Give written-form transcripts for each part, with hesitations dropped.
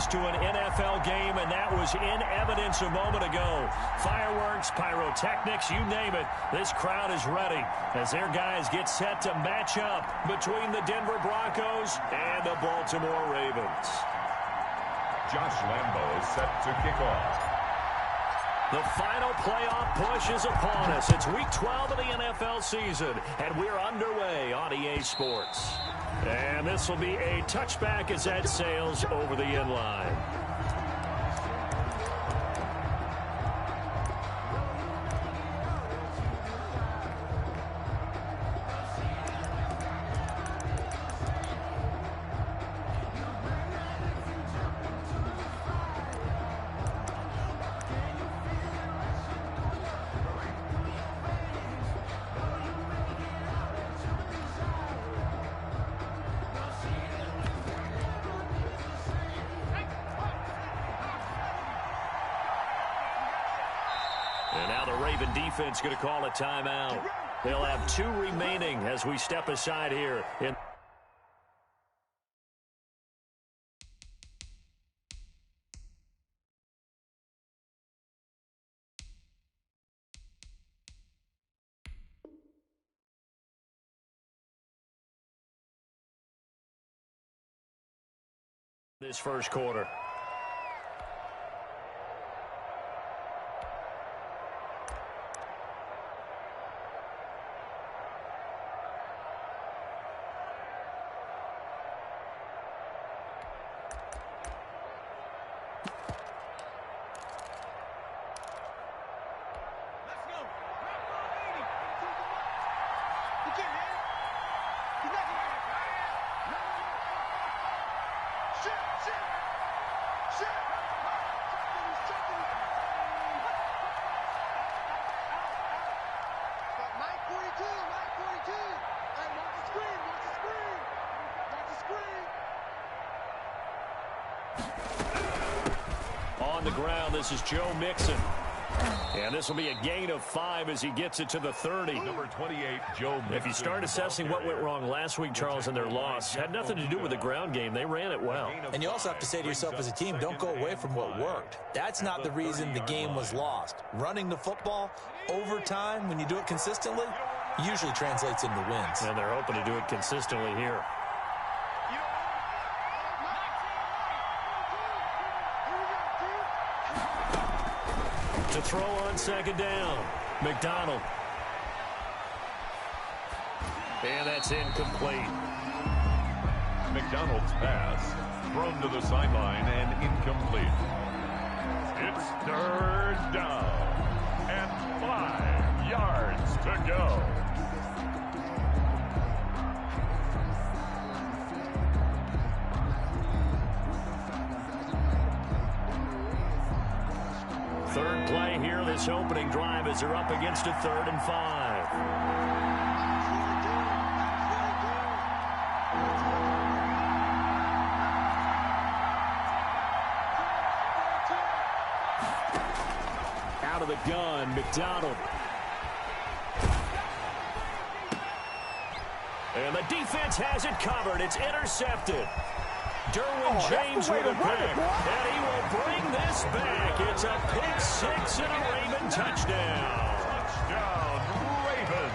close to an NFL game, and that was in evidence a moment ago. Fireworks, pyrotechnics, you name it. This crowd is ready as their guys get set to match up between the Denver Broncos and the Baltimore Ravens. Josh Lambo is set to kick off. The final playoff push is upon us. It's Week 12 of the NFL season, and we're underway on EA Sports. And this will be a touchback as that sails over the end line. And now the Raven defense going to call a timeout. They'll have 2 remaining as we step aside here in this first quarter. On the ground, this is Joe Mixon. And this will be a gain of 5 as he gets it to the 30. Number 28, Joe Mixon. If you start assessing what went wrong last week, Charles, in their loss, had nothing to do with the ground game. They ran it well. And you also have to say to yourself as a team, don't go away from what worked. That's not the reason the game was lost. Running the football over time, when you do it consistently, usually translates into wins. And they're hoping to do it consistently here. To throw on second down, McDonald. And that's incomplete. McDonald's pass thrown to the sideline and incomplete. It's 3rd down and 5 yards to go. Third play here, this opening drive as they're up against a 3rd and 5. Out of the gun, McDonald. And the defense has it covered. It's intercepted. Derwin James with a pick, and he will bring this back. It's a pick 6 and a Raven touchdown. Touchdown, Ravens.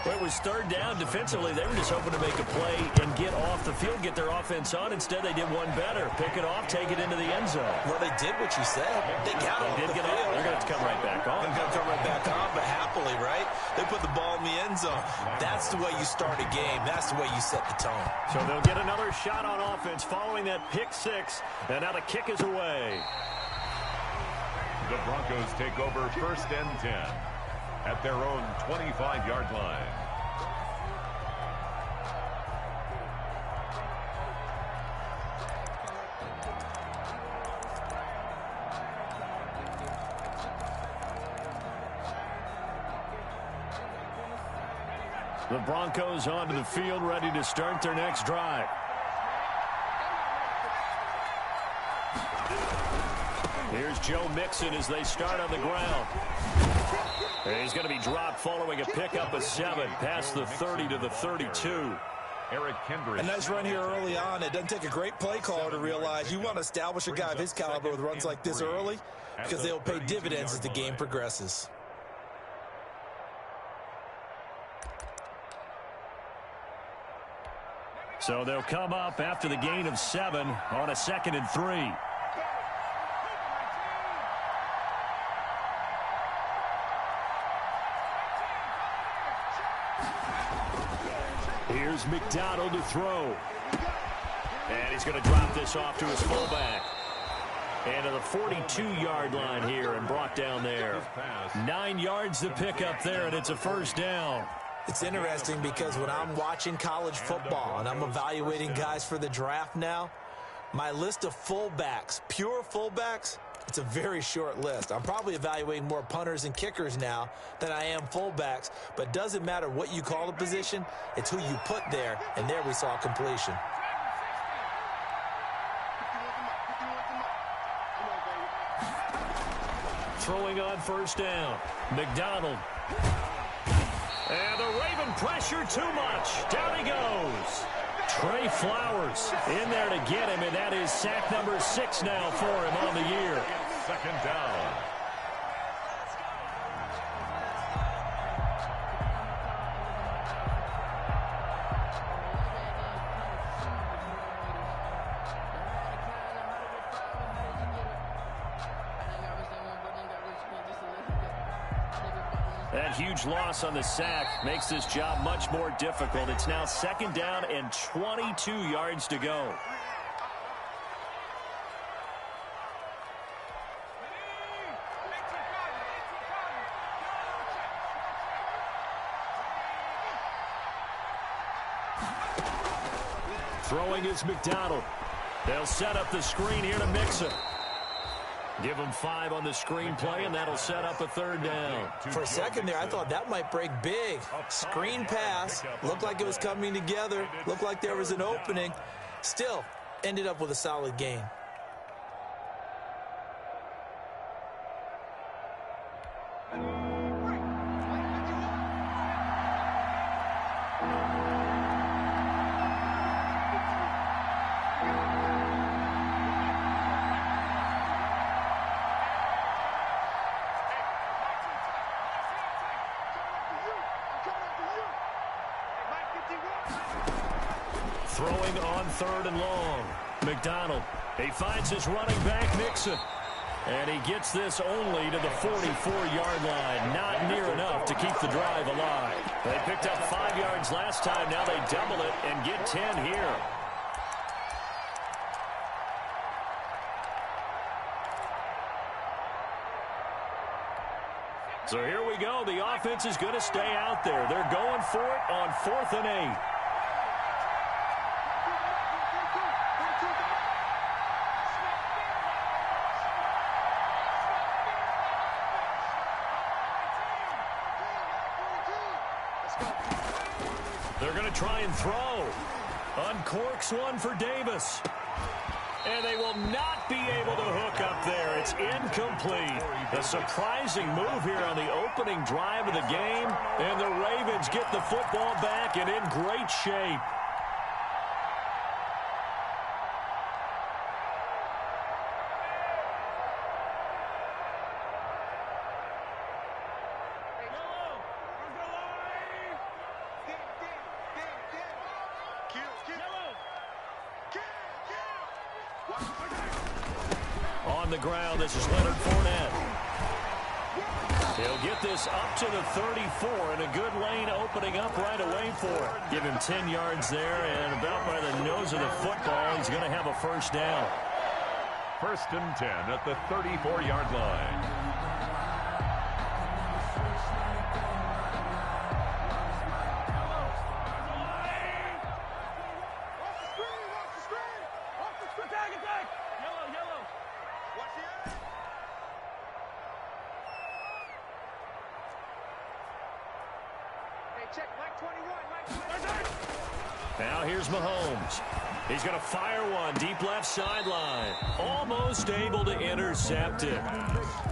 Well, it was 3rd down. Defensively, they were just hoping to make a play and get off the field, get their offense on. Instead, they did one better. Pick it off, take it into the end zone. Well, they did what you said. They got off the field. They're going to have to come right back on. They're going to come right back on, but happily, right? They put the ball in the end zone. That's the way you start a game. That's the way you set the tone. So they'll get another shot on offense following that pick 6, and now the kick is away. The Broncos take over 1st and 10 at their own 25-yard line. The Broncos onto the field, ready to start their next drive. Here's Joe Mixon as they start on the ground. And he's going to be dropped following a pickup of 7 past the 30 to the 32. A nice run here early on. It doesn't take a great play caller to realize you want to establish a guy of his caliber with runs like this early because they'll pay dividends as the game progresses. So they'll come up after the gain of 7 on a 2nd and 3. Here's McDonald to throw. And he's going to drop this off to his fullback. And to the 42-yard line here and brought down there. 9 yards to pick up there, and it's a first down. It's interesting because when I'm watching college football and I'm evaluating guys for the draft now, my list of fullbacks, pure fullbacks, it's a very short list. I'm probably evaluating more punters and kickers now than I am fullbacks, but it doesn't matter what you call the position, it's who you put there, and there we saw completion. Throwing on first down, McDonald. And the Raven pressure too much. Down he goes. Trey Flowers in there to get him, and that is sack number 6 now for him on the year. 2nd down. That huge loss on the sack makes this job much more difficult. It's now 2nd down and 22 yards to go. Throwing is McDonald. They'll set up the screen here to Mixon. Give him 5 on the screen play, and that'll set up a 3rd down. For a second there, I thought that might break big. Screen pass. Looked like it was coming together. Looked like there was an opening. Still, ended up with a solid gain. Throwing on 3rd and long. McDonald. He finds his running back, Mixon. And he gets this only to the 44-yard line. Not near enough to keep the drive alive. They picked up 5 yards last time. Now they double it and get 10 here. So here we go. The offense is going to stay out there. They're going for it on 4th and 8. They're going to try and throw. Uncorks one for Davis. And they will not be able to hook up there. It's incomplete. A surprising move here on the opening drive of the game. And the Ravens get the football back and in great shape. On the ground, this is Leonard Fournette. He'll get this up to the 34, and a good lane opening up right away for it. Give him 10 yards there, and about by the nose of the football, he's going to have a first down. 1st and 10 at the 34-yard line. Now here's Mahomes. He's going to fire one deep left sideline. Almost able to intercept it.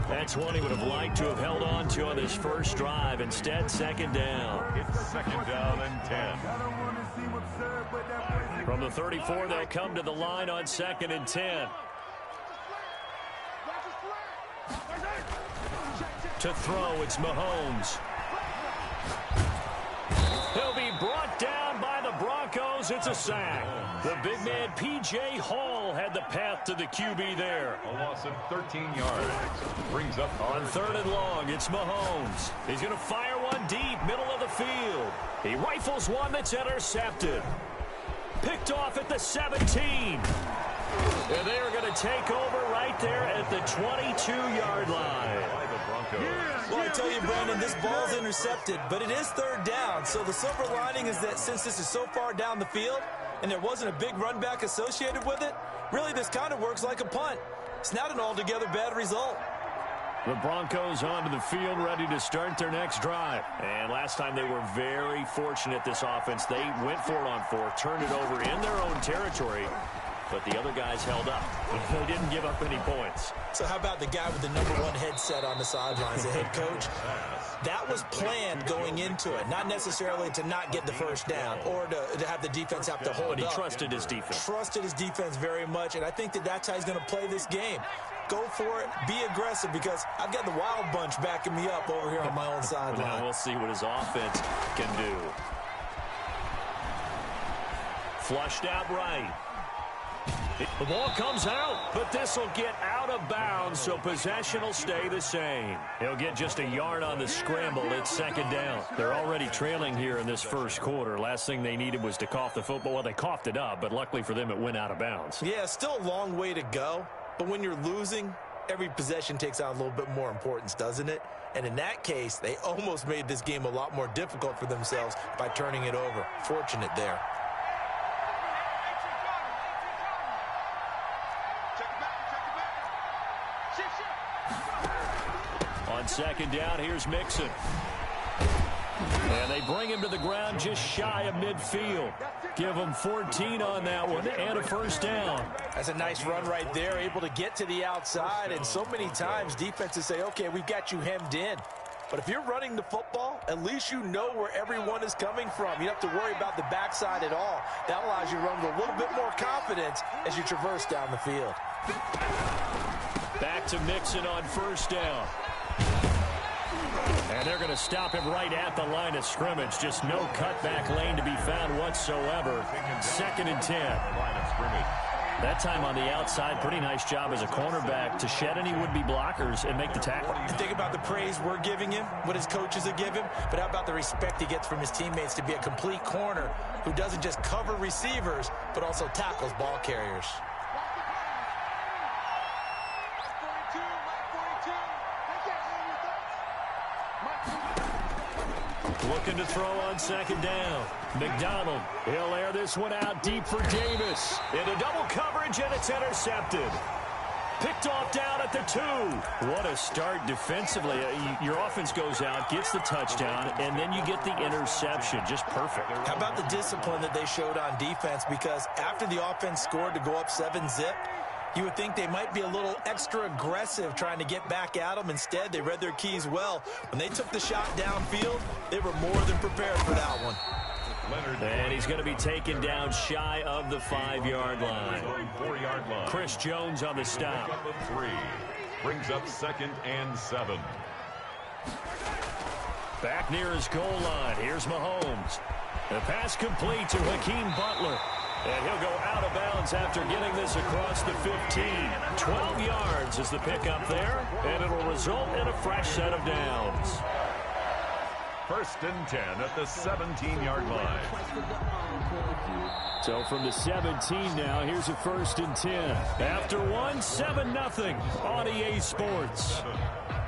That's one he would have liked to have held on to on his first drive. Instead, 2nd down. It's 2nd down and 10. From the 34, they'll come to the line on 2nd and 10. To throw, it's Mahomes. He'll be brought down by the Broncos. It's a sack. The big man, P.J. Hall, had the path to the QB there. A loss of 13 yards. Brings up on 3rd and long, it's Mahomes. He's going to fire one deep, middle of the field. He rifles one that's intercepted. Picked off at the 17. And they are going to take over right there at the 22-yard line. Well, I tell you, Brandon, this ball's intercepted, but it is 3rd down. So the silver lining is that since this is so far down the field and there wasn't a big run back associated with it, really this kind of works like a punt. It's not an altogether bad result. The Broncos onto the field, ready to start their next drive. And last time they were very fortunate, this offense. They went for it on 4th, turned it over in their own territory, but the other guys held up. They didn't give up any points. So how about the guy with the #1 headset on the sidelines, the head coach? That was planned going into it, not necessarily to not get the first down or to have the defense have to hold up. But he trusted his defense. Trusted his defense very much, and I think that's how he's going to play this game. Go for it, be aggressive, because I've got the wild bunch backing me up over here on my own sideline. Now we'll see what his offense can do. Flushed out right. The ball comes out, but this will get out of bounds, so possession will stay the same. He'll get just a yard on the scramble. It's 2nd down. They're already trailing here in this first quarter. Last thing they needed was to cough the football. Well, they coughed it up, but luckily for them, it went out of bounds. Yeah, still a long way to go, but when you're losing, every possession takes on a little bit more importance, doesn't it? And in that case, they almost made this game a lot more difficult for themselves by turning it over. Fortunate there. On 2nd down, here's Mixon. And they bring him to the ground just shy of midfield. Give him 14 on that one and a 1st down. That's a nice run right there, able to get to the outside. And so many times defenses say, okay, we've got you hemmed in. But if you're running the football, at least you know where everyone is coming from. You don't have to worry about the backside at all. That allows you to run with a little bit more confidence as you traverse down the field. Back to Mixon on 1st down. And they're going to stop him right at the line of scrimmage. Just no cutback lane to be found whatsoever. 2nd and 10. That time on the outside, pretty nice job as a cornerback to shed any would-be blockers and make the tackle. And think about the praise we're giving him, what his coaches have given him, but how about the respect he gets from his teammates to be a complete corner who doesn't just cover receivers, but also tackles ball carriers. Looking to throw on 2nd down. McDonald, he'll air this one out deep for Davis. Into double coverage, and it's intercepted. Picked off down at the 2. What a start defensively. Your offense goes out, gets the touchdown, and then you get the interception. Just perfect. How about the discipline that they showed on defense? Because after the offense scored to go up 7-zip, you would think they might be a little extra aggressive trying to get back at them. Instead, they read their keys well. When they took the shot downfield, they were more than prepared for that one. And he's going to be taken down shy of the 5-yard line. 4-yard line. Chris Jones on the stop. Brings up 2nd and 7. Back near his goal line. Here's Mahomes. The pass complete to Hakeem Butler. And he'll go out of bounds after getting this across the 15. 12 yards is the pickup there, and it'll result in a fresh set of downs. 1st and 10 at the 17-yard line. So from the 17 now, here's a 1st and 10. After one, 7-0 on EA Sports.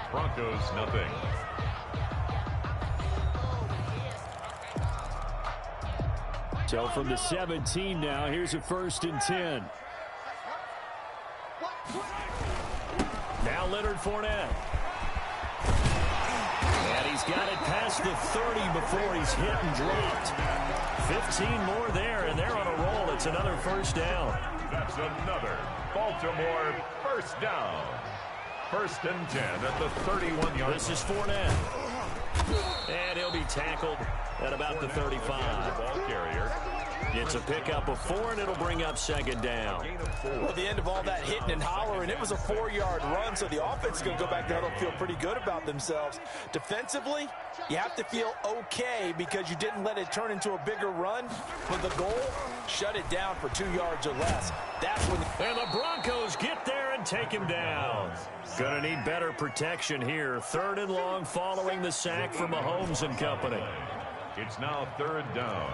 Broncos nothing. So from the 17 now, here's a 1st and 10. Now Leonard Fournette. And he's got it past the 30 before he's hit and dropped. 15 more there, and they're on a roll. It's another 1st down. That's another Baltimore 1st down. 1st and 10 at the 31-yard line. This is Fournette. And he'll be tackled at about the 35. Ball carrier. It's a pickup of 4, and it'll bring up second down. Well, at the end of all that hitting and hollering, it was a 4-yard run, so the offense is going to go back there and feel pretty good about themselves. Defensively, you have to feel okay because you didn't let it turn into a bigger run. But the goal, shut it down for 2 yards or less. That's when. And the Broncos get there and take him down. Going to need better protection here. 3rd and long following the sack from Mahomes and company. It's now 3rd down.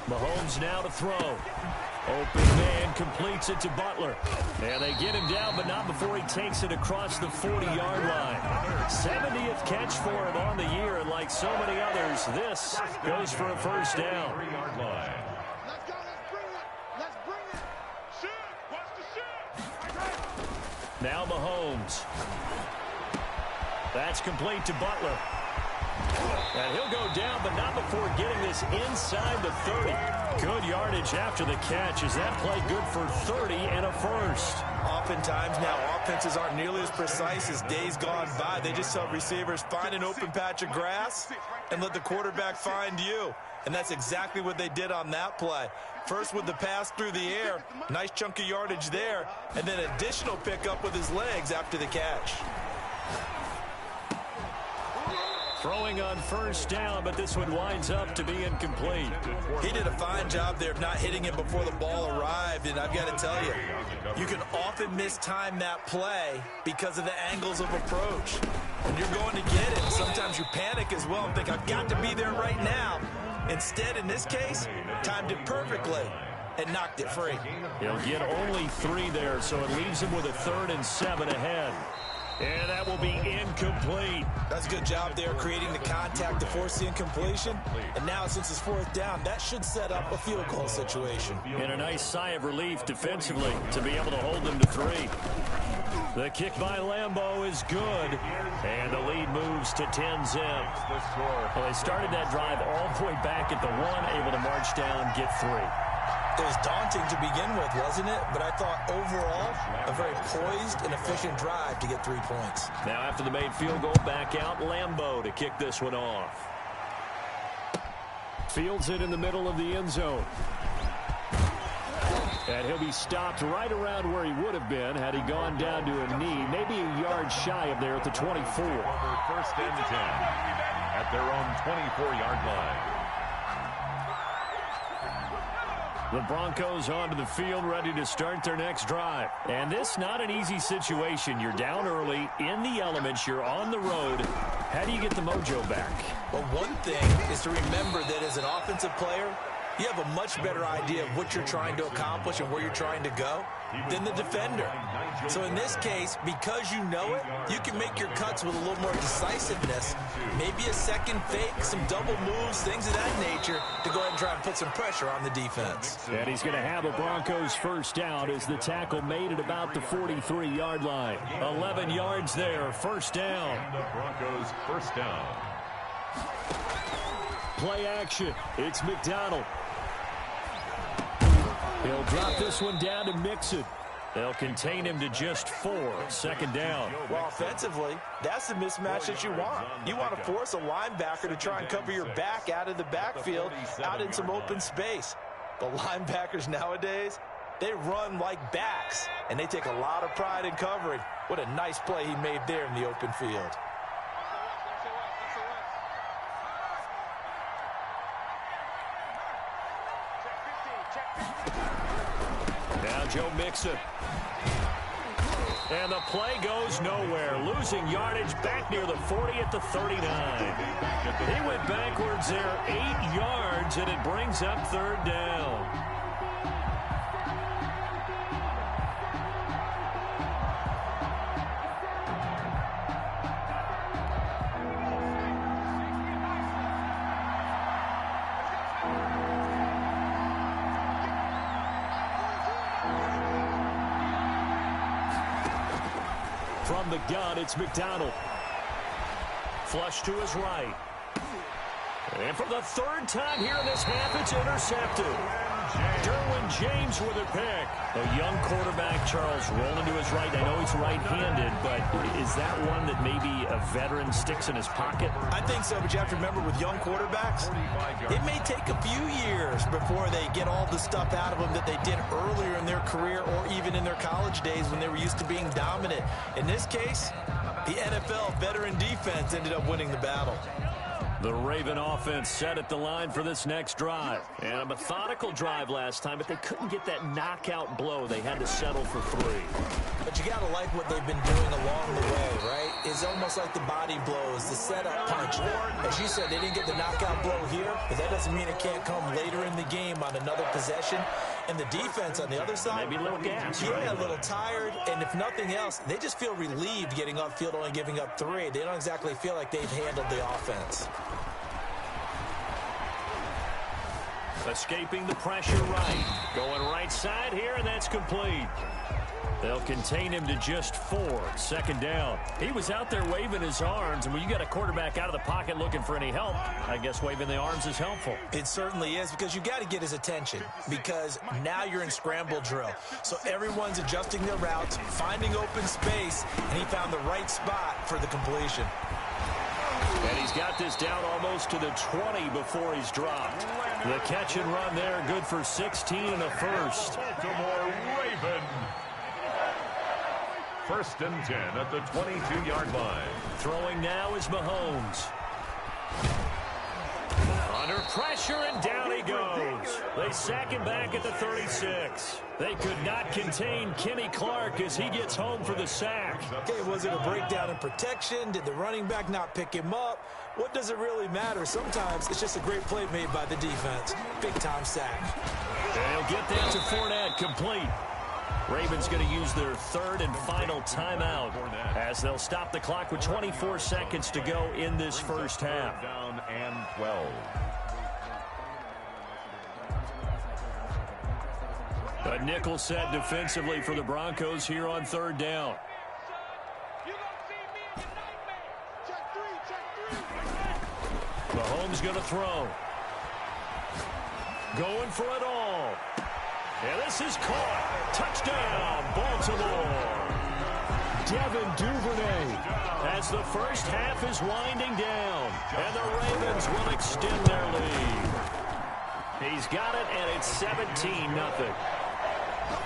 Mahomes now to throw. Open man completes it to Butler. And they get him down, but not before he takes it across the 40-yard line. 70th catch for him on the year, and like so many others, this goes for a first down. 3-yard line. Let's go, let's bring it. Shoot, watch the shoot. Now Mahomes. That's complete to Butler. And he'll go down, but not before getting this inside the 30. Good yardage after the catch. Is that play good for 30 and a first? Oftentimes now, offenses aren't nearly as precise as days gone by. They just help receivers find an open patch of grass and let the quarterback find you. And that's exactly what they did on that play. First with the pass through the air, nice chunk of yardage there, and then additional pickup with his legs after the catch. Throwing on first down, but this one winds up to be incomplete. He did a fine job there of not hitting it before the ball arrived, and I've got to tell you, you can often mistime that play because of the angles of approach. When you're going to get it, sometimes you panic as well and think, I've got to be there right now. Instead, in this case, timed it perfectly and knocked it free. He'll get only 3 there, so it leaves him with a 3rd and 7 ahead. And that will be incomplete. That's a good job there creating the contact to force the incompletion. And now since it's 4th down, that should set up a field goal situation. And a nice sigh of relief defensively to be able to hold them to 3. The kick by Lambeau is good. And the lead moves to 10-zip. Well, they started that drive all the way back at the 1, able to march down, get 3. It was daunting to begin with, wasn't it? But I thought overall, a very poised and efficient drive to get 3 points. Now after the made field goal, back out Lambeau to kick this one off. Fields it in the middle of the end zone. And he'll be stopped right around where he would have been had he gone down to a knee, maybe a yard shy of there at the 24. 1st and 10 at their own 24-yard line. The Broncos onto the field, ready to start their next drive. And this not an easy situation. You're down early, in the elements, you're on the road. How do you get the mojo back? Well, one thing is to remember that as an offensive player, you have a much better idea of what you're trying to accomplish and where you're trying to go than the defender. So in this case, because you know it, you can make your cuts with a little more decisiveness, maybe a second fake, some double moves, things of that nature, to go ahead and try and put some pressure on the defense. And he's going to have a Broncos first down as the tackle made at about the 43-yard line. 11 yards there, first down. The Broncos first down. Play action. It's McDonald. He'll drop this one down to Mixon. They'll contain him to just 4. 2nd down. Well, offensively, that's the mismatch that you want. You want to force a linebacker to try and cover your back out of the backfield, out in some open space. The linebackers nowadays, they run like backs, and they take a lot of pride in covering. What a nice play he made there in the open field. Now Joe Mixon. And the play goes nowhere. Losing yardage back near the 40 at the 39. He went backwards there 8 yards, and it brings up 3rd down. From the gun, it's McDonald. Flush to his right. And for the 3rd time here in this half, it's intercepted. Derwin James with a pick. A young quarterback, Charles, rolling to his right. I know he's right-handed, but is that one that maybe a veteran sticks in his pocket? I think so, but you have to remember with young quarterbacks, it may take a few years before they get all the stuff out of them that they did earlier in their career or even in their college days when they were used to being dominant. In this case, the NFL veteran defense ended up winning the battle. The Raven offense set at the line for this next drive. And a methodical drive last time, but they couldn't get that knockout blow. They had to settle for 3. But you got to like what they've been doing along the way, right? It's almost like the body blows, the setup punch. As you said, they didn't get the knockout blow here, but that doesn't mean it can't come later in the game on another possession. And the defense on the other side, maybe a little gas, yeah, right? A little tired. And if nothing else, they just feel relieved getting upfield, only giving up 3. They don't exactly feel like they've handled the offense. Escaping the pressure right. Going right side here, and that's complete. They'll contain him to just 4. 2nd down. He was out there waving his arms, and when you got a quarterback out of the pocket looking for any help, I guess waving the arms is helpful. It certainly is, because you got to get his attention, because now you're in scramble drill. So everyone's adjusting their routes, finding open space, and he found the right spot for the completion. And he's got this down almost to the 20 before he's dropped. The catch and run there, good for 16 and a first. Baltimore Raven. 1st and 10 at the 22-yard line. Throwing now is Mahomes. Under pressure, and down he goes. They sack him back at the 36. They could not contain Kenny Clark as he gets home for the sack. Okay, was it a breakdown in protection? Did the running back not pick him up? What does it really matter? Sometimes it's just a great play made by the defense. Big-time sack. They'll get that to Fournette, complete. Ravens going to use their 3rd and final timeout as they'll stop the clock with 24 seconds to go in this first half. Down and 12. A nickel set defensively for the Broncos here on 3rd down. Mahomes going to throw. Going for it all. And this is caught. Touchdown, Baltimore. Devin Duvernay as the first half is winding down. And the Ravens will extend their lead. He's got it, and it's 17-0.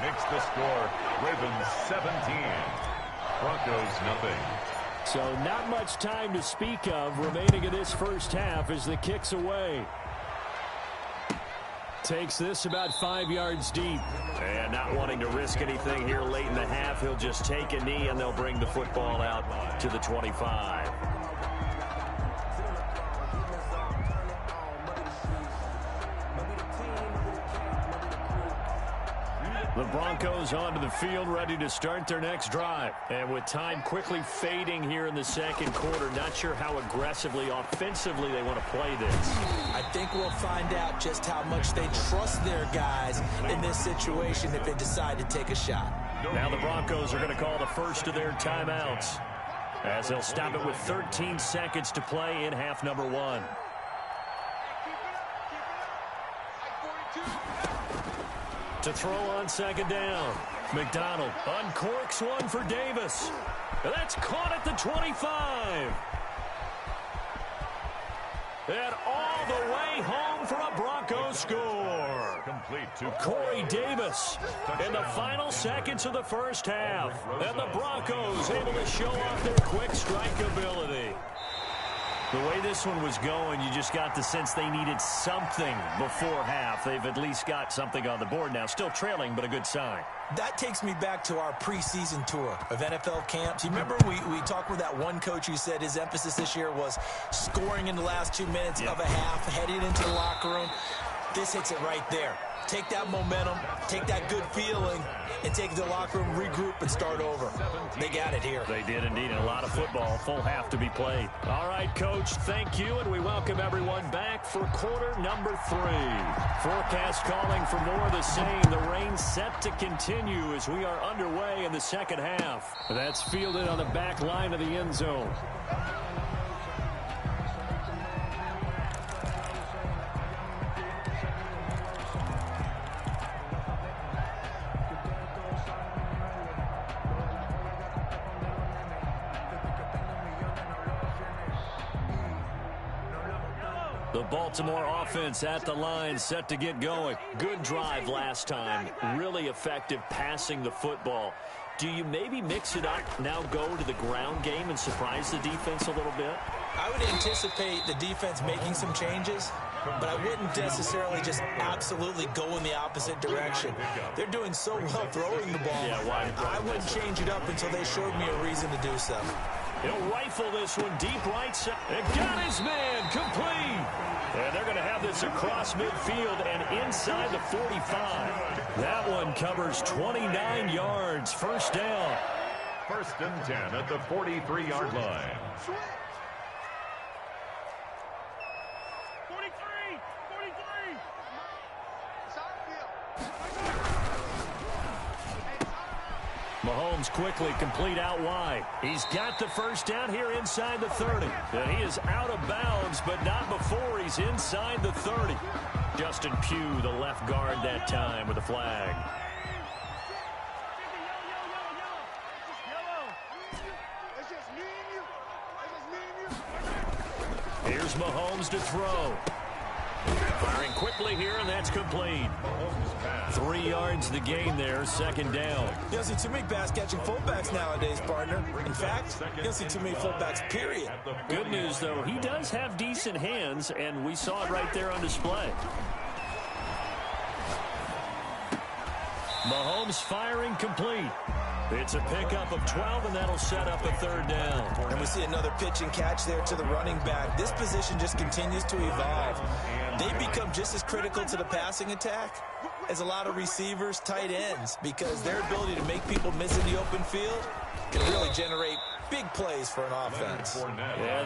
Makes the score. Ravens 17. Broncos nothing. So not much time to speak of remaining in this first half as the kick's away. Takes this about 5 yards deep. And not wanting to risk anything here late in the half, he'll just take a knee and they'll bring the football out to the 25. The Broncos onto the field, ready to start their next drive. And with time quickly fading here in the 2nd quarter, not sure how aggressively, offensively they want to play this. I think we'll find out just how much they trust their guys in this situation if they decide to take a shot. Now the Broncos are going to call the first of their timeouts as they'll stop it with 13 seconds to play in half number 1. To throw on 2nd down. McDonald uncorks one for Davis. That's caught at the 25. And all the way home for a Broncos score. Complete to Corey Davis in the final seconds of the first half. And the Broncos able to show off their quick strike ability. The way this one was going, you just got the sense they needed something before half. They've at least got something on the board now. Still trailing, but a good sign. That takes me back to our preseason tour of NFL camps. You remember we talked with that one coach who said his emphasis this year was scoring in the last 2 minutes of a half, heading into the locker room. This hits it right there. Take that momentum, take that good feeling, and take it to the locker room, regroup, and start over. They got it here. They did indeed, and a lot of football, full half to be played. All right, Coach, thank you, and we welcome everyone back for quarter number 3. Forecast calling for more of the same. The rain set to continue as we are underway in the 2nd half. That's fielded on the back line of the end zone. The Baltimore offense at the line, set to get going. Good drive last time. Really effective passing the football. Do you maybe mix it up, now go to the ground game and surprise the defense a little bit? I would anticipate the defense making some changes, but I wouldn't necessarily just absolutely go in the opposite direction. They're doing so well throwing the ball. Yeah, I wouldn't change it up until they showed me a reason to do so. He'll rifle this one deep right side. And got his man complete. And they're going to have this across midfield and inside the 45. That one covers 29 yards. First down. 1st and 10 at the 43-yard line. 43! Mahomes quickly complete out wide. He's got the first down here inside the 30. And he is out of bounds, but not before he's inside the 30. Justin Pugh, the left guard that time with a flag. Here's Mahomes to throw. Firing quickly here, and that's complete. 3 yards the gain there, 2nd down. You don't see too many pass-catching fullbacks nowadays, partner. In fact, you don't see too many fullbacks, period. Good news, though, he does have decent hands, and we saw it right there on display. Mahomes firing complete. It's a pickup of 12, and that'll set up a 3rd down. And we see another pitch and catch there to the running back. This position just continues to evolve. They become just as critical to the passing attack as a lot of receivers, tight ends, because their ability to make people miss in the open field can really generate big plays for an offense. And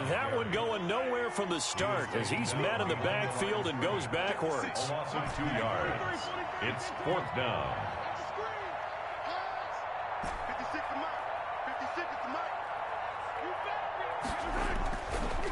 that one going nowhere from the start as he's met in the backfield and goes backwards. A loss of 2 yards. It's 4th down.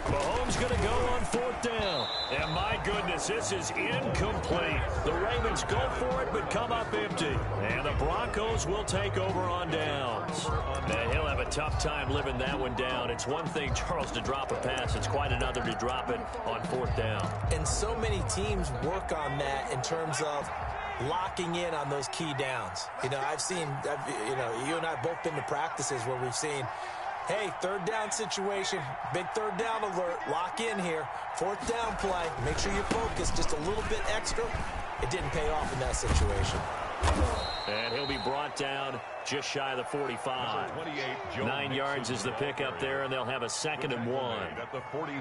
Mahomes going to go on 4th down. And my goodness, this is incomplete. The Ravens go for it, but come up empty. And the Broncos will take over on downs. And he'll have a tough time living that one down. It's one thing, Charles, to drop a pass. It's quite another to drop it on 4th down. And so many teams work on that in terms of locking in on those key downs. You know, you and I have both been to practices where we've seen, hey, 3rd down situation, big 3rd down alert, lock in here, 4th down play, make sure you focus just a little bit extra. It didn't pay off in that situation. And he'll be brought down just shy of the 45. 9 yards is the pickup there, and they'll have a 2nd and 1.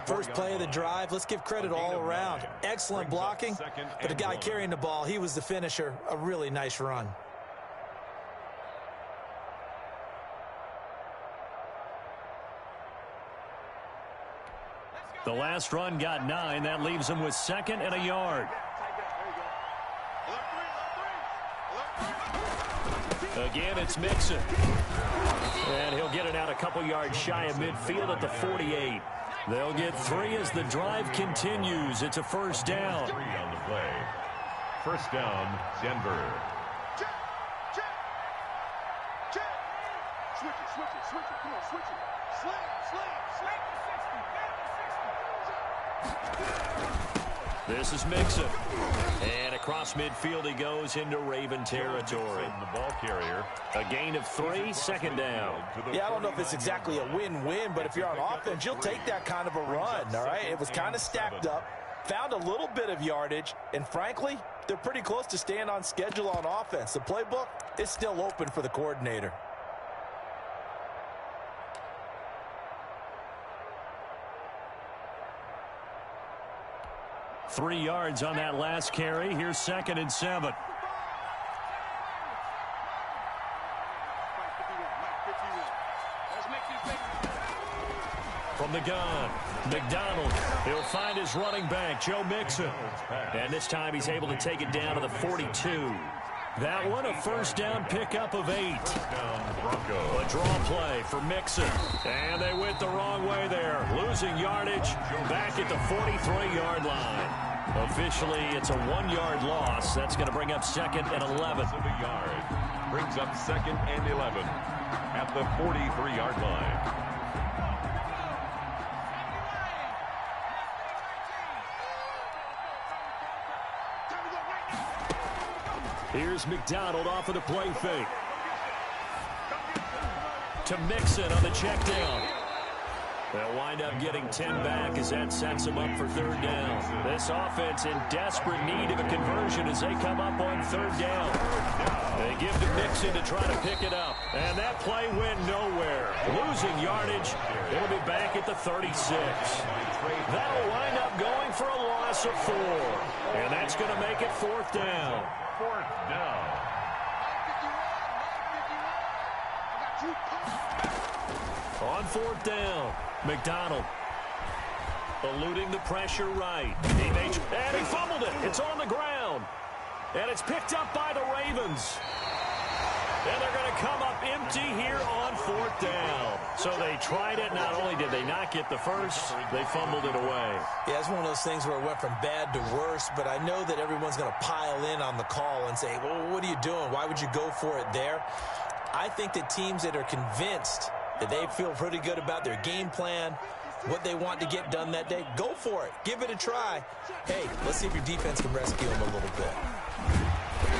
First play of the drive, let's give credit all around. Excellent blocking, but the guy carrying the ball, he was the finisher. A really nice run. The last run got 9. That leaves him with 2nd and a yard. Again, it's Mixon. And he'll get it out a couple yards shy of midfield at the 48. They'll get 3 as the drive continues. It's a 1st down. 3 on the play. 1st down, Denver. Switch it. Come on, switch it. Slam. This is Mixon. And across midfield he goes into Raven territory. The ball carrier. A gain of 3, 2nd down. Yeah, I don't know if it's exactly a win-win, but if you're on offense, you'll take that kind of a run, all right? It was kind of stacked up, found a little bit of yardage, and frankly, they're pretty close to staying on schedule on offense. The playbook is still open for the coordinator. Three yards on that last carry. Here's 2nd and 7. From the gun, McDonald. He'll find his running back, Joe Mixon. And this time he's able to take it down to the 42. That one a 1st down pickup of 8. A draw play for Mixon. And they went the wrong way there. Losing yardage back at the 43-yard line. Officially, it's a 1-yard loss. That's going to bring up 2nd and 11. Brings up 2nd and 11 at the 43-yard line. Here's McDonald off of the play fake. To Mixon on the check down. They'll wind up getting 10 back as that sets them up for third down. This offense in desperate need of a conversion as they come up on third down. They give to Mixon to try to pick it up. And that play went nowhere. Losing yardage. It'll be back at the 36. That'll wind up going for a loss of 4. And that's going to make it fourth down. Fourth down. On fourth down, McDonald eluding the pressure right. And he fumbled it. It's on the ground. And it's picked up by the Ravens. And they're going to come up empty here on fourth down. So they tried it. Not only did they not get the first, they fumbled it away. Yeah, it's one of those things where it went from bad to worse, but I know that everyone's going to pile in on the call and say, well, what are you doing? Why would you go for it there? I think that teams that are convinced that they feel pretty good about their game plan, what they want to get done that day, go for it. Give it a try. Hey, let's see if your defense can rescue them a little bit.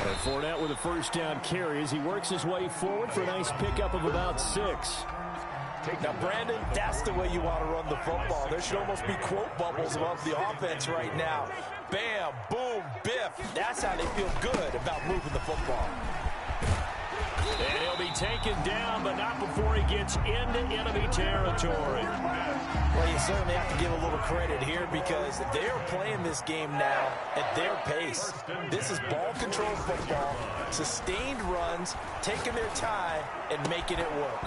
And Fournette with a first down carry as he works his way forward for a nice pickup of about 6. Now, Brandon, that's the way you want to run the football. There should almost be quote bubbles above the offense right now. Bam, boom, biff. That's how they feel good about moving the football. And he'll be taken down, but not before he gets into enemy territory. Well, you certainly have to give a little credit here because they're playing this game now at their pace. This is ball control football, sustained runs, taking their time, and making it work.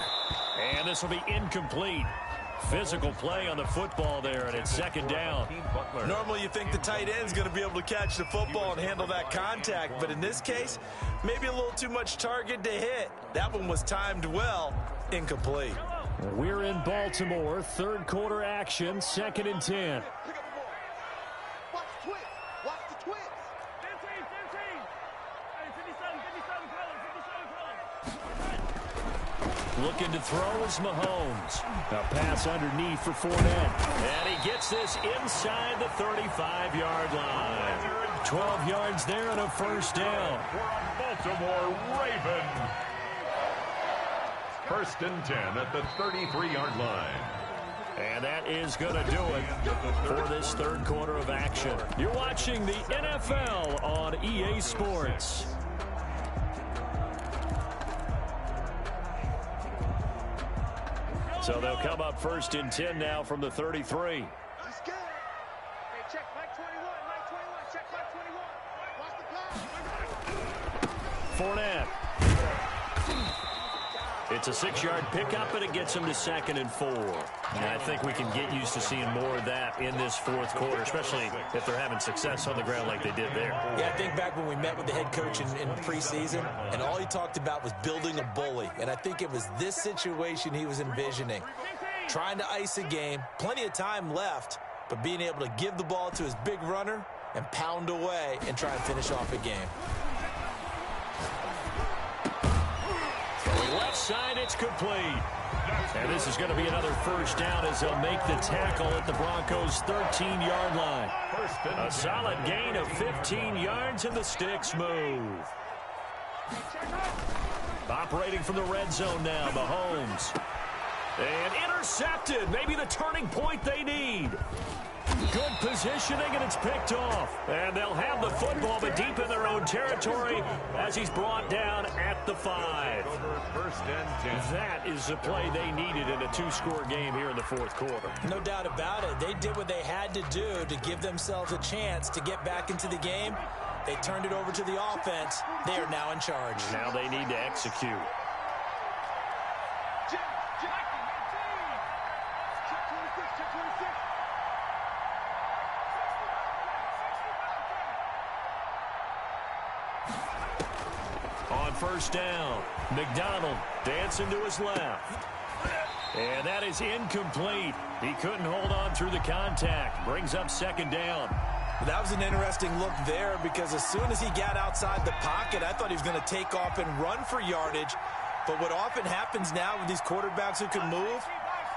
And this will be incomplete. Physical play on the football there, and it's second down. Normally you think the tight end's going to be able to catch the football and handle that contact, but in this case, maybe a little too much target to hit. That one was timed well, incomplete. We're in Baltimore, third quarter action, 2nd and 10. Watch the twins. Watch the twins. 15. Hey, 57 Looking to throw is Mahomes. A pass underneath for Fournette. And he gets this inside the 35-yard line. 12 yards there and a first down. Baltimore Ravens. First and 10 at the 33-yard line. And that is going to do it for this third quarter of action. You're watching the NFL on EA Sports. So they'll come up first and 10 now from the 33. He's scared. Hey, check Mike 21. Mike 21. Check Mike 21. Watch the pass. Fournette. It's a 6-yard pickup, and it gets him to 2nd and 4. And I think we can get used to seeing more of that in this fourth quarter, especially if they're having success on the ground like they did there. Yeah, I think back when we met with the head coach in preseason, and all he talked about was building a bully. And I think it was this situation he was envisioning. Trying to ice a game, plenty of time left, but being able to give the ball to his big runner and pound away and try and finish off a game. Left side, it's complete. And this is going to be another first down as they'll make the tackle at the Broncos' 13-yard line. A solid gain of 15 yards, and the sticks move. Operating from the red zone now, Mahomes. And intercepted. Maybe the turning point they need. Good positioning, and it's picked off. And they'll have the football, but deep in their own territory as he's brought down at the 5. First and 10. That is the play they needed in a 2-score game here in the fourth quarter. No doubt about it. They did what they had to do to give themselves a chance to get back into the game. They turned it over to the offense. They are now in charge. Now they need to execute. Check 26. Check 26. On first down, McDonald dancing to his left. And that is incomplete. He couldn't hold on through the contact. Brings up second down. That was an interesting look there because as soon as he got outside the pocket, I thought he was going to take off and run for yardage. But what often happens now with these quarterbacks who can move,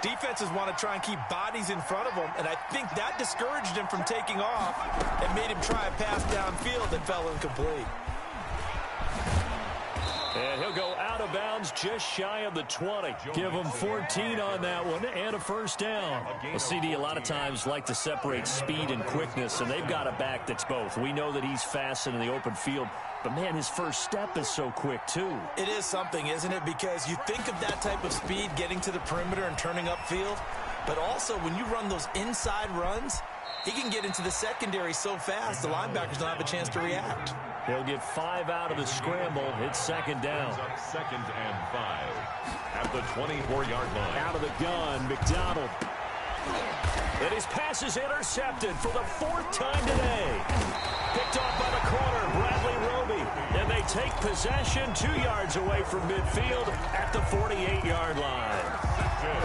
defenses want to try and keep bodies in front of them, and I think that discouraged him from taking off and made him try a pass downfield that fell incomplete. of bounds just shy of the 20. Give them 14 on that one and a first down. Well, CD a lot of times like to separate speed and quickness, and they've got a back that's both. We know that he's fast in the open field, but, man, his first step is so quick, too. It is something, isn't it? Because you think of that type of speed getting to the perimeter and turning upfield, but also when you run those inside runs, he can get into the secondary so fast the linebackers don't have a chance to react. He'll get 5 out of the scramble. It's second down. Second and 5 at the 24-yard line. Out of the gun, McDonald. And his pass is intercepted for the 4th time today. Picked off by the corner, Bradley Roby. And they take possession 2 yards away from midfield at the 48-yard line.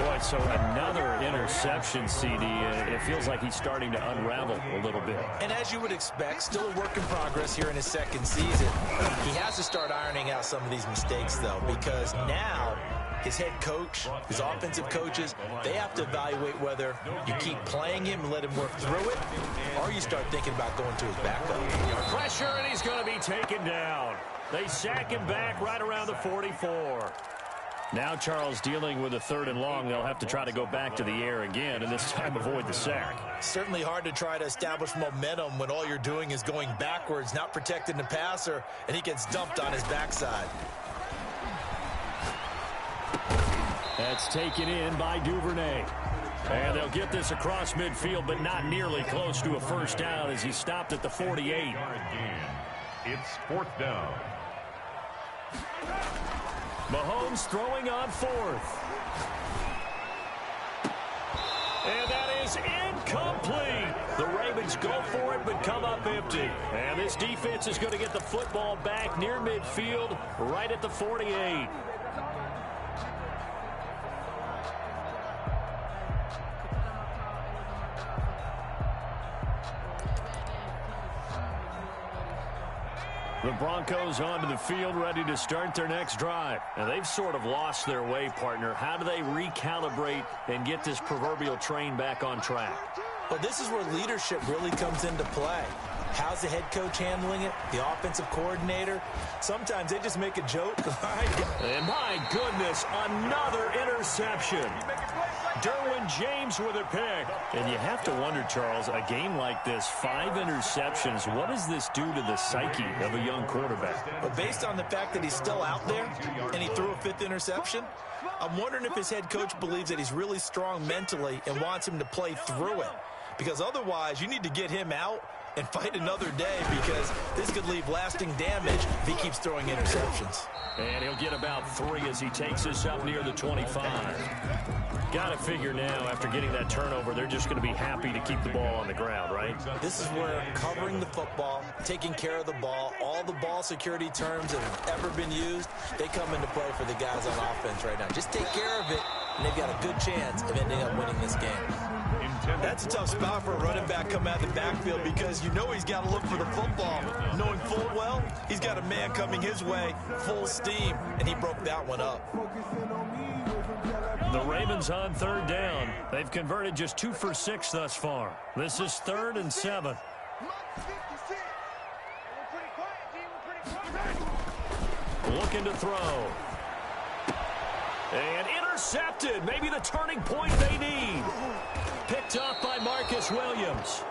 Boy, so another interception, CD. It feels like he's starting to unravel a little bit. And as you would expect, still a work in progress here in his second season. He has to start ironing out some of these mistakes, though, because now his head coach, his offensive coaches, they have to evaluate whether you keep playing him and let him work through it, or you start thinking about going to his backup. Pressure, and he's going to be taken down. They sack him back right around the 44. Now Charles dealing with a 3rd and long. They'll have to try to go back to the air again, and this time avoid the sack. Certainly hard to try to establish momentum when all you're doing is going backwards, not protecting the passer, and he gets dumped on his backside. That's taken in by Duvernay. And they'll get this across midfield, but not nearly close to a first down as he stopped at the 48. It's 4th down. Mahomes throwing on 4th. And that is incomplete. The Ravens go for it, but come up empty. And this defense is going to get the football back near midfield, right at the 48. The Broncos onto the field, ready to start their next drive. And they've sort of lost their way, partner. How do they recalibrate and get this proverbial train back on track? Well, this is where leadership really comes into play. How's the head coach handling it? The offensive coordinator? Sometimes they just make a joke. And my goodness, another interception. Derwin James with a pick. And you have to wonder, Charles, a game like this, 5 interceptions, what does this do to the psyche of a young quarterback? But based on the fact that he's still out there and he threw a 5th interception, I'm wondering if his head coach believes that he's really strong mentally and wants him to play through it. Because otherwise, you need to get him out and fight another day, because this could leave lasting damage if he keeps throwing interceptions. And he'll get about 3 as he takes us up near the 25. Got to figure now, after getting that turnover, they're just going to be happy to keep the ball on the ground, right? This is where covering the football, taking care of the ball, all the ball security terms that have ever been used, they come into play for the guys on offense right now. Just take care of it, and they've got a good chance of ending up winning this game. That's a tough spot for a running back coming out of the backfield, because you know he's got to look for the football, knowing full well he's got a man coming his way, full steam, and he broke that one up. The Ravens on 3rd down. They've converted just 2 for 6 thus far. This is 3rd and 7. Looking to throw. And intercepted. Maybe the turning point they need. Picked off by Marcus Williams.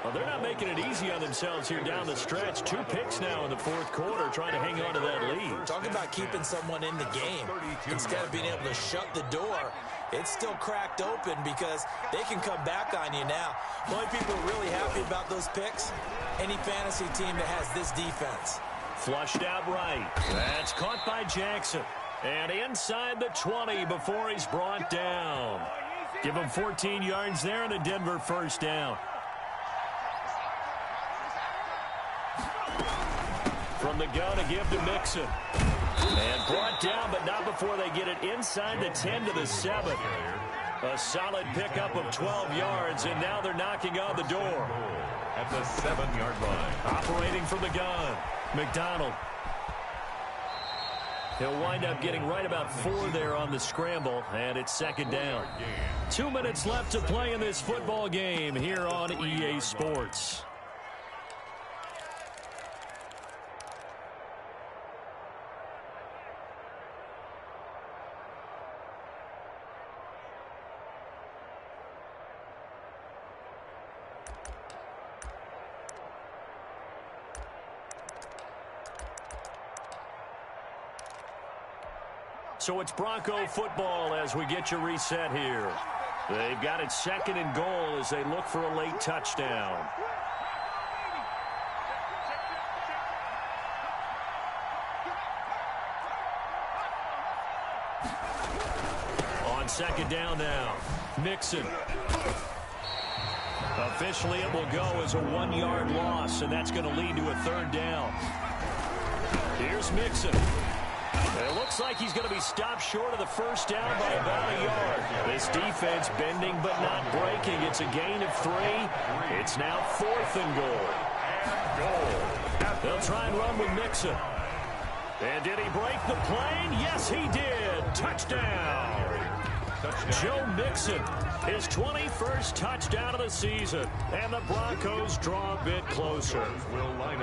Well, they're not making it easy on themselves here down the stretch. 2 picks now in the 4th quarter, trying to hang on to that lead. Talk about keeping someone in the game. Instead of being able to shut the door, it's still cracked open because they can come back on you now. The only people really happy about those picks, any fantasy team that has this defense. Flushed out right. That's caught by Jackson. And inside the 20 before he's brought down. Give him 14 yards there and a Denver first down. From the gun, a give to Mixon. And brought down, but not before they get it inside the 10 to the 7. A solid pickup of 12 yards, and now they're knocking on the door. At the 7-yard line. Operating from the gun, McDonald. He'll wind up getting right about 4 there on the scramble, and it's second down. 2 minutes left to play in this football game here on EA Sports. So it's Bronco football as we get you reset here. They've got it 2nd and goal as they look for a late touchdown. On 2nd down now, Mixon. Officially, it will go as a 1-yard loss, and that's going to lead to a 3rd down. Here's Mixon. It looks like he's going to be stopped short of the 1st down by about a yard. This defense bending but not breaking. It's a gain of 3. It's now 4th and goal. They'll try and run with Mixon. And did he break the plane? Yes, he did. Touchdown. Joe Mixon, his 21st touchdown of the season, and the Broncos draw a bit closer.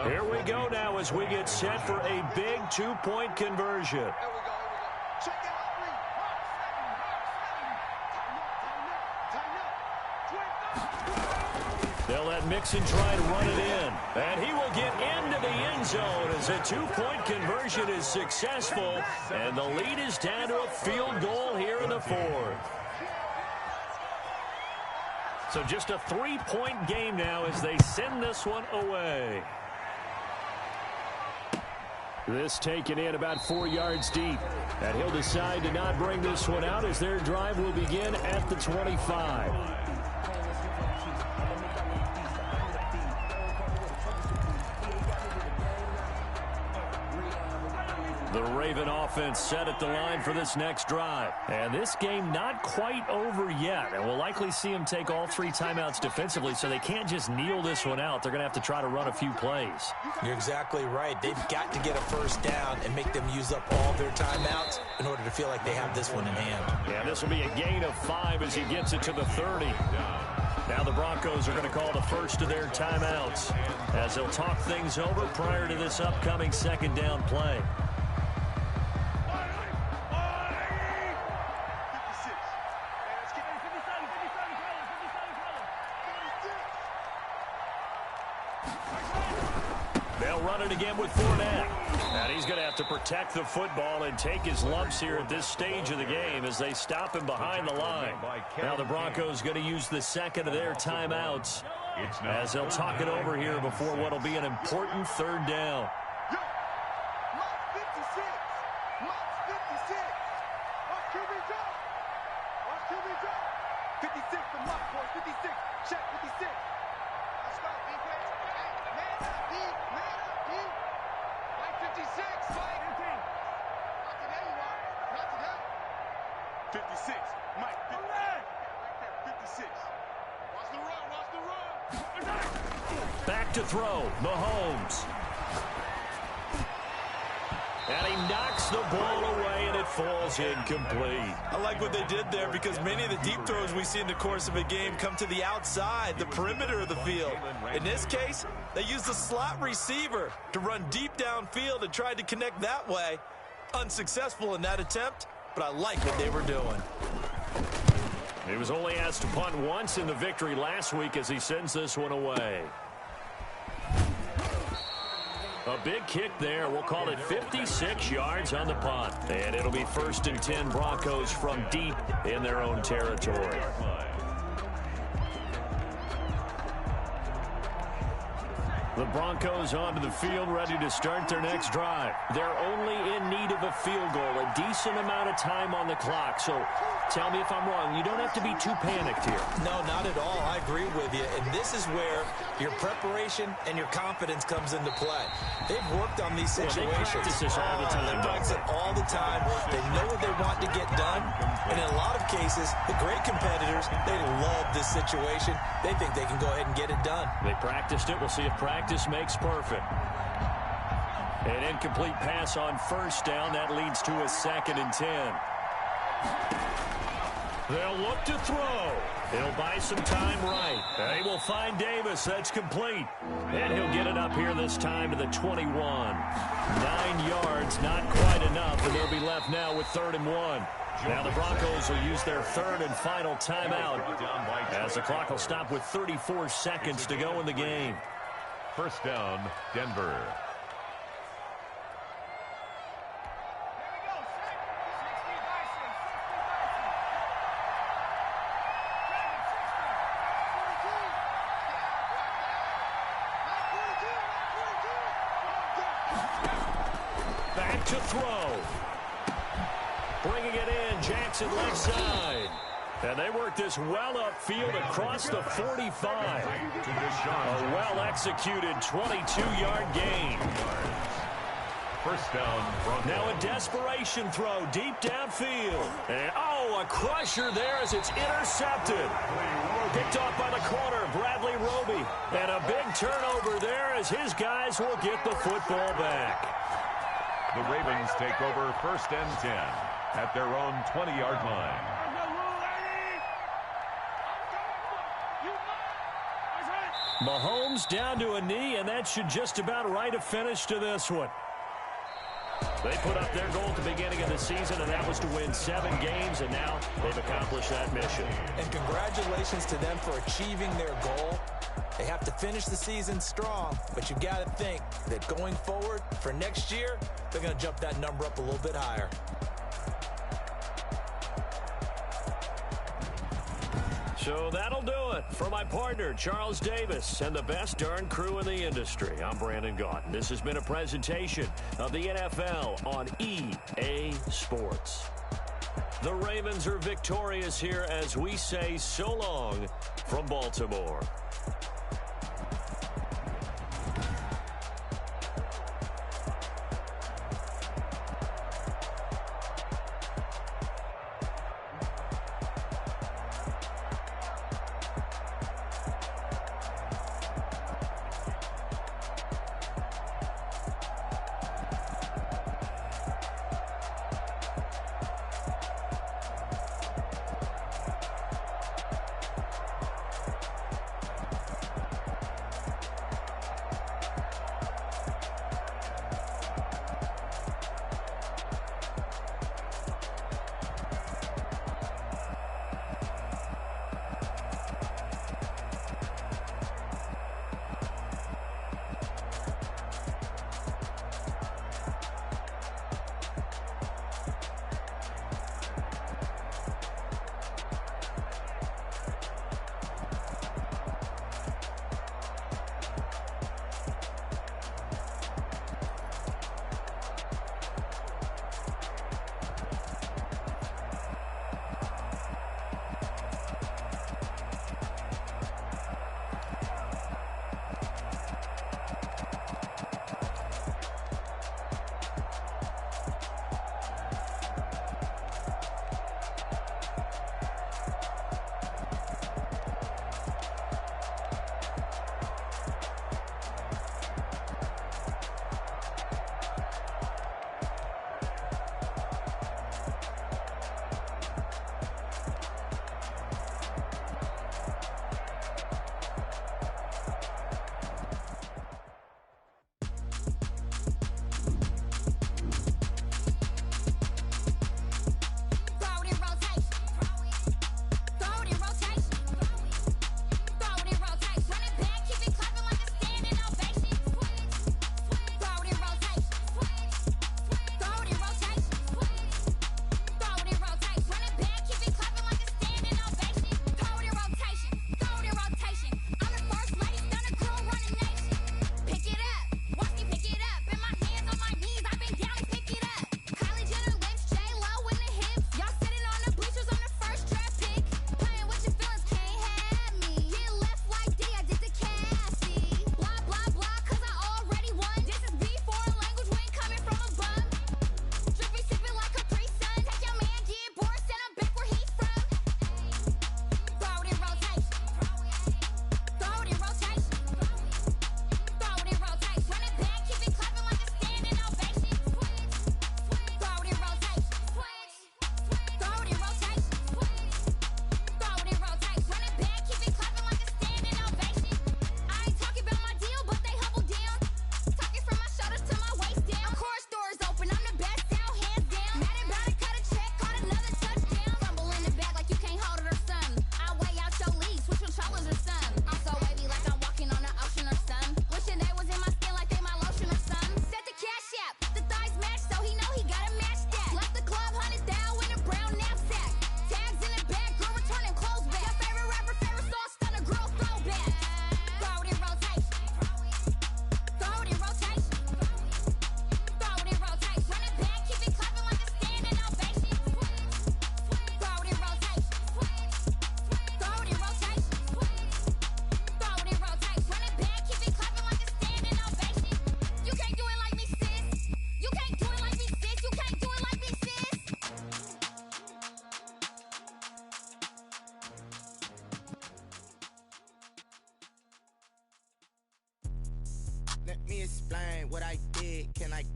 Here we go now as we get set for a big 2-point conversion. They'll let Mixon try to run it in, and he will get into the end zone as a 2-point conversion is successful, and the lead is down to a field goal here in the 4th. So just a 3-point game now as they send this one away. This taken in about 4 yards deep, and he'll decide to not bring this one out as their drive will begin at the 25. The Raven offense set at the line for this next drive. And this game not quite over yet. And we'll likely see them take all 3 timeouts defensively, so they can't just kneel this one out. They're going to have to try to run a few plays. You're exactly right. They've got to get a 1st down and make them use up all their timeouts in order to feel like they have this one in hand. Yeah, this will be a gain of 5 as he gets it to the 30. Now the Broncos are going to call the first of their timeouts as they'll talk things over prior to this upcoming 2nd down play. They'll run it again with Fournette. And he's going to have to protect the football and take his lumps here at this stage of the game as they stop him behind the line. Now the Broncos going to use the 2nd of their timeouts as they'll talk it over here before what will be an important 3rd down. 56 for Mike, boy. 56. Check 56. Let's go, defense. Hey, man up, D. Man up, D. Mike 56. Mike. Not today, you are. Not today. 56. Mike. 56. Right there. 56. Watch the run. Watch the run. Back to throw. Mahomes. And he knocks the ball away, and it falls incomplete. I like what they did there because many of the deep throws we see in the course of a game come to the outside, the perimeter of the field. In this case, they used the slot receiver to run deep downfield and tried to connect that way. Unsuccessful in that attempt, but I like what they were doing. He was only asked to punt once in the victory last week as he sends this one away. A big kick there. We'll call it 56 yards on the punt. And it'll be 1st and 10 Broncos from deep in their own territory. The Broncos onto the field, ready to start their next drive. They're only in need of a field goal, a decent amount of time on the clock. So tell me if I'm wrong. You don't have to be too panicked here. No, not at all. I agree with you. And this is where your preparation and your confidence comes into play. They've worked on these situations. They practice this all the time. They practice it all the time. They know what they want to get done. And in a lot of cases, the great competitors, they love this situation. They think they can go ahead and get it done. They practiced it. We'll see if practice makes perfect. An incomplete pass on 1st down. That leads to a 2nd and 10. They'll look to throw. He'll buy some time right. They will find Davis. That's complete. And he'll get it up here this time to the 21. 9 yards, not quite enough, and they'll be left now with 3rd and 1. Now the Broncos will use their 3rd and final timeout as the clock will stop with 34 seconds to go in the game. 1st down, Denver. to throw. Bringing it in, Jackson left side. And they work this well upfield across the 45. A well-executed 22-yard gain. First down, Broncos. Now a desperation throw deep downfield. And, a crusher there as it's intercepted. Picked off by the corner, Bradley Roby. And a big turnover there as his guys will get the football back. The Ravens take over 1st and 10 at their own 20-yard line. Mahomes down to a knee, and that should just about write a finish to this one. They put up their goal at the beginning of the season, and that was to win 7 games, and now they've accomplished that mission. And congratulations to them for achieving their goal. They have to finish the season strong, but you've got to think that going forward for next year, they're going to jump that number up a little bit higher. So that'll do it for my partner, Charles Davis, and the best darn crew in the industry. I'm Brandon Gaudin. This has been a presentation of the NFL on EA Sports. The Ravens are victorious here as we say so long from Baltimore.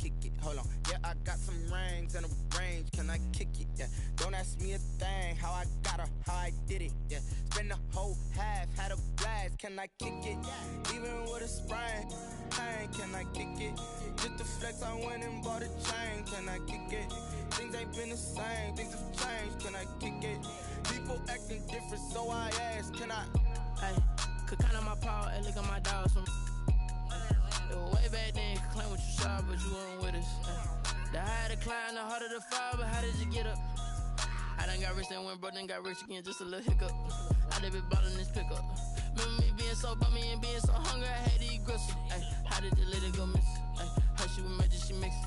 kick it? Hold on. Yeah, I got some rings and a range. Can I kick it? Yeah. Don't ask me a thing. How I got her, how I did it. Yeah. Spend the whole half, had a blast. Can I kick it? Even with a sprain. Pain, can I kick it? Just to flex, I went and bought a chain. Can I kick it? Things ain't been the same. Things have changed. Can I kick it? People acting different, so I ask. Can I? Hey, could count on my power and look at my dogs. It was way back then, could claim what you saw, but you weren't with us. The higher the climb, the harder the fall, but how did you get up? I done got rich and went broke, then got rich again, just a little hiccup. I done been ballin' this pickup. Remember me being so bummy and being so hungry, I had to eat gristle. Ay, how did you let it go miss? Ay, her she was magic, she mixed.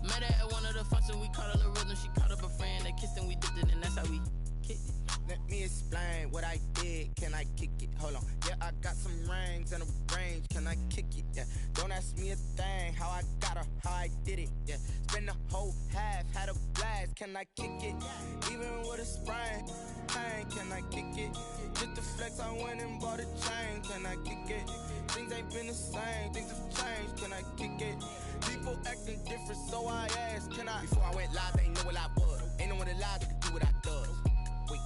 Met her at one of the functions, we caught a little rhythm, she caught up a friend, they kissed and we dipped it, and that's how we kicked it. Let me explain what I did. Can I kick it? Hold on. Yeah, I got some rings and a range. Can I kick it? Yeah. Don't ask me a thing. How I got her, how I did it. Yeah. Spend the whole half, had a blast. Can I kick it? Even with a sprain. Pain, can I kick it? Just to flex, I went and bought a chain. Can I kick it? Things ain't been the same. Things have changed. Can I kick it? People acting different, so I ask. Can I? Before I went live, they ain't know what I was. Ain't no one alive that could do what I does. Wait.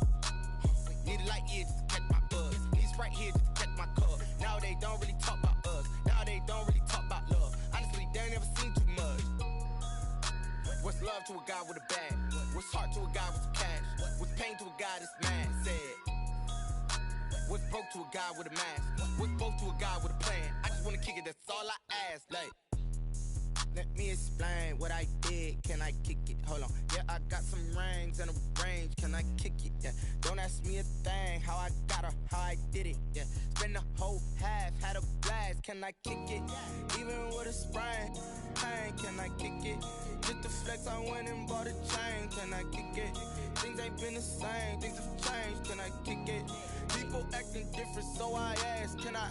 Need a light here just to catch my buzz. Need Sprite here just to catch my cup. Now they don't really talk about us. Now they don't really talk about love. Honestly, they ain't never seen too much. What's love to a guy with a bag? What's heart to a guy with some cash? What's pain to a guy that's mad? Said. What's broke to a guy with a mask? What's both to a guy with a plan? I just wanna kick it, that's all I ask. Like, let me explain what I did. Can I kick it? Hold on. Yeah, I got some rings and a range. Can I kick it? Yeah. Don't ask me a thing. How I got her, how I did it. Yeah. Spend the whole half, had a blast. Can I kick it? Even with a sprain. Pain, can I kick it? Just to flex, I went and bought a chain. Can I kick it? Things ain't been the same. Things have changed. Can I kick it? People acting different, so I ask. Can I?